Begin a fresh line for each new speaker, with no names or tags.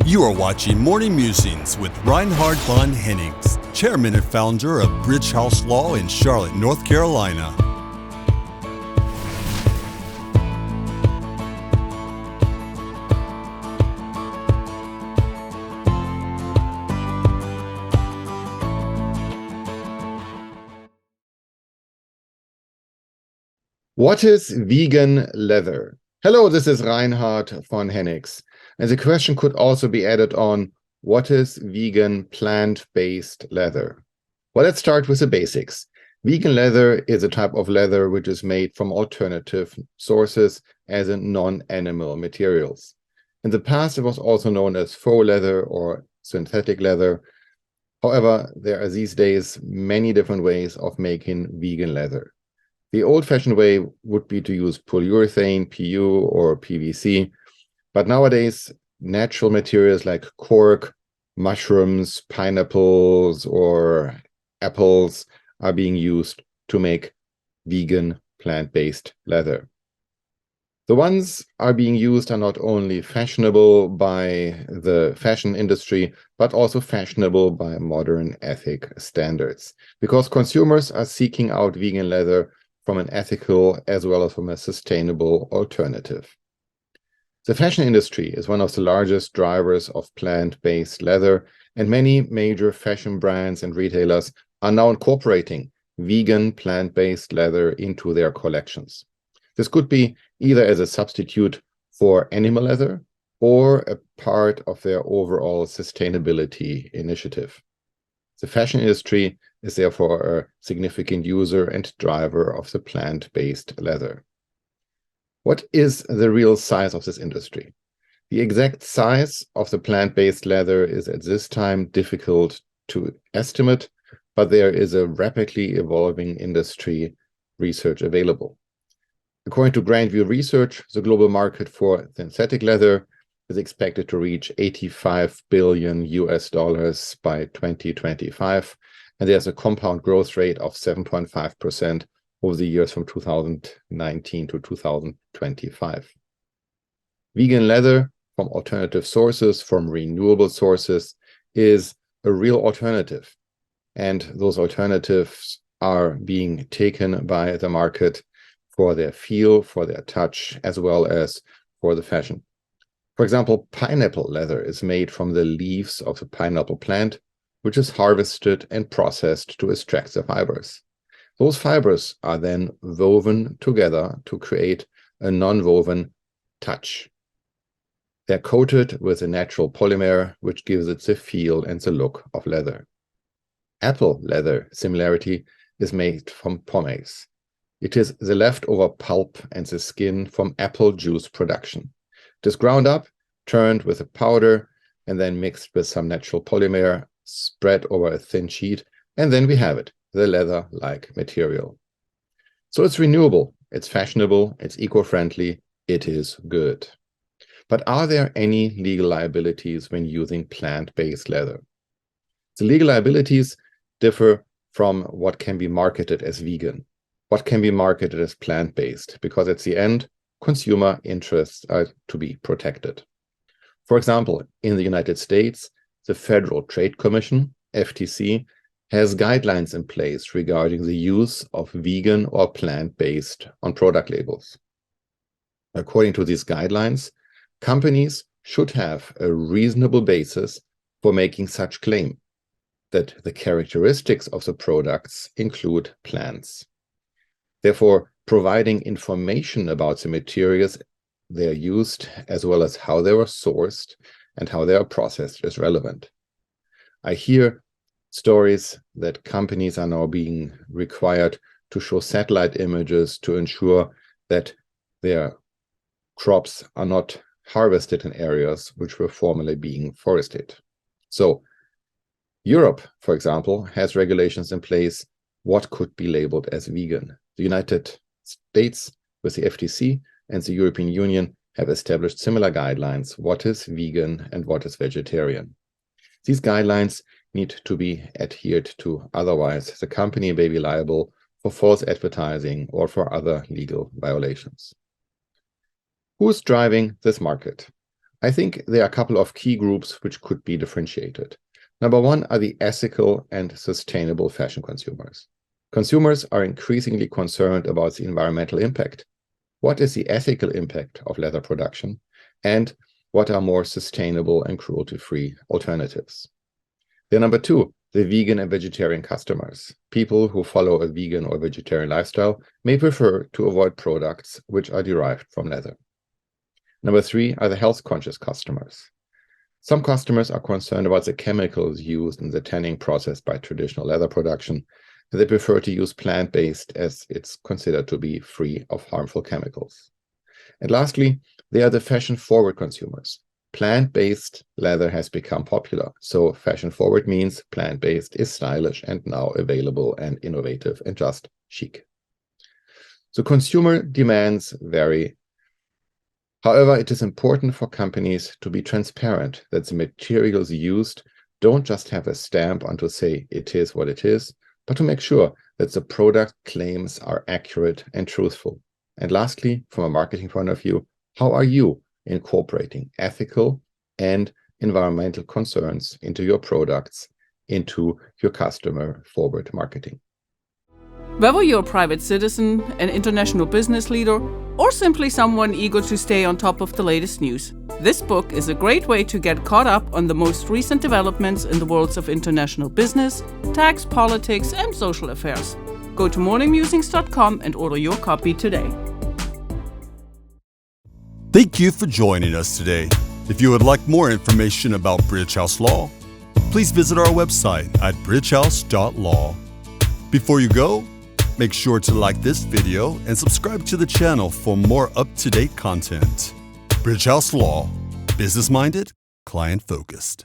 You are watching Morning Musings with Reinhard von Hennigs, chairman and founder of Bridge House Law in Charlotte, North Carolina.
What is vegan leather? Hello, this is Reinhard von Hennigs. And the question could also be added on, what is vegan plant-based leather? Well, let's start with the basics. Vegan leather is a type of leather which is made from alternative sources, as in non-animal materials. In the past, it was also known as faux leather or synthetic leather. However, there are these days many different ways of making vegan leather. The old-fashioned way would be to use polyurethane, PU, or PVC. But nowadays, natural materials like cork, mushrooms, pineapples, or apples are being used to make vegan plant-based leather. The ones are being used are not only fashionable by the fashion industry, but also fashionable by modern ethic standards, because consumers are seeking out vegan leather from an ethical as well as from a sustainable alternative. The fashion industry is one of the largest drivers of plant-based leather, and many major fashion brands and retailers are now incorporating vegan plant-based leather into their collections. This could be either as a substitute for animal leather or a part of their overall sustainability initiative. The fashion industry is therefore a significant user and driver of the plant-based leather. What is the real size of this industry? The exact size of the plant-based leather is at this time difficult to estimate, but there is a rapidly evolving industry research available. According to Grandview Research, the global market for synthetic leather is expected to reach $85 billion by 2025, and there's a compound growth rate of 7.5% over the years from 2019 to 2025. Vegan leather from alternative sources, from renewable sources, is a real alternative. And those alternatives are being taken by the market for their feel, for their touch, as well as for the fashion. For example, pineapple leather is made from the leaves of the pineapple plant, which is harvested and processed to extract the fibers. Those fibers are then woven together to create a non-woven touch. They're coated with a natural polymer, which gives it the feel and the look of leather. Apple leather similarity is made from pomace. It is the leftover pulp and the skin from apple juice production. It is ground up, turned with a powder, and then mixed with some natural polymer, spread over a thin sheet, and then we have it, the leather-like material. So it's renewable, it's fashionable, it's eco-friendly, it is good. But are there any legal liabilities when using plant-based leather? The legal liabilities differ from what can be marketed as vegan, what can be marketed as plant-based, because at the end, consumer interests are to be protected. For example, in the United States, the Federal Trade Commission, FTC, has guidelines in place regarding the use of vegan or plant-based on product labels. According to these guidelines, companies should have a reasonable basis for making such claim, that the characteristics of the products include plants. Therefore, providing information about the materials they are used, as well as how they were sourced and how they are processed, is relevant. I hear stories that companies are now being required to show satellite images to ensure that their crops are not harvested in areas which were formerly being forested. So Europe, for example, has regulations in place what could be labeled as vegan. The United States, with the FTC, and the European Union have established similar guidelines, what is vegan and what is vegetarian. These guidelines need to be adhered to, otherwise the company may be liable for false advertising or for other legal violations. Who is driving this market? I think there are a couple of key groups which could be differentiated. Number one are the ethical and sustainable fashion consumers. Consumers are increasingly concerned about the environmental impact. What is the ethical impact of leather production? And what are more sustainable and cruelty-free alternatives? Then number two, the vegan and vegetarian customers. People who follow a vegan or vegetarian lifestyle may prefer to avoid products which are derived from leather. Number three are the health-conscious customers. Some customers are concerned about the chemicals used in the tanning process by traditional leather production, and they prefer to use plant-based as it's considered to be free of harmful chemicals. And lastly, they are the fashion-forward consumers. Plant-based leather has become popular, so fashion-forward means plant-based is stylish and now available and innovative and just chic. So consumer demands vary. However, it is important for companies to be transparent that the materials used don't just have a stamp on to say it is what it is, but to make sure that the product claims are accurate and truthful. And lastly, from a marketing point of view, how are you incorporating ethical and environmental concerns into your products, into your customer-forward marketing?
Whether you're a private citizen, an international business leader, or simply someone eager to stay on top of the latest news, this book is a great way to get caught up on the most recent developments in the worlds of international business, tax, politics, and social affairs. Go to morningmusings.com and order your copy today.
Thank you for joining us today. If you would like more information about British House Law, please visit our website at bridgehouse.law. Before you go, make sure to like this video and subscribe to the channel for more up-to-date content. British House Law, business-minded, client-focused.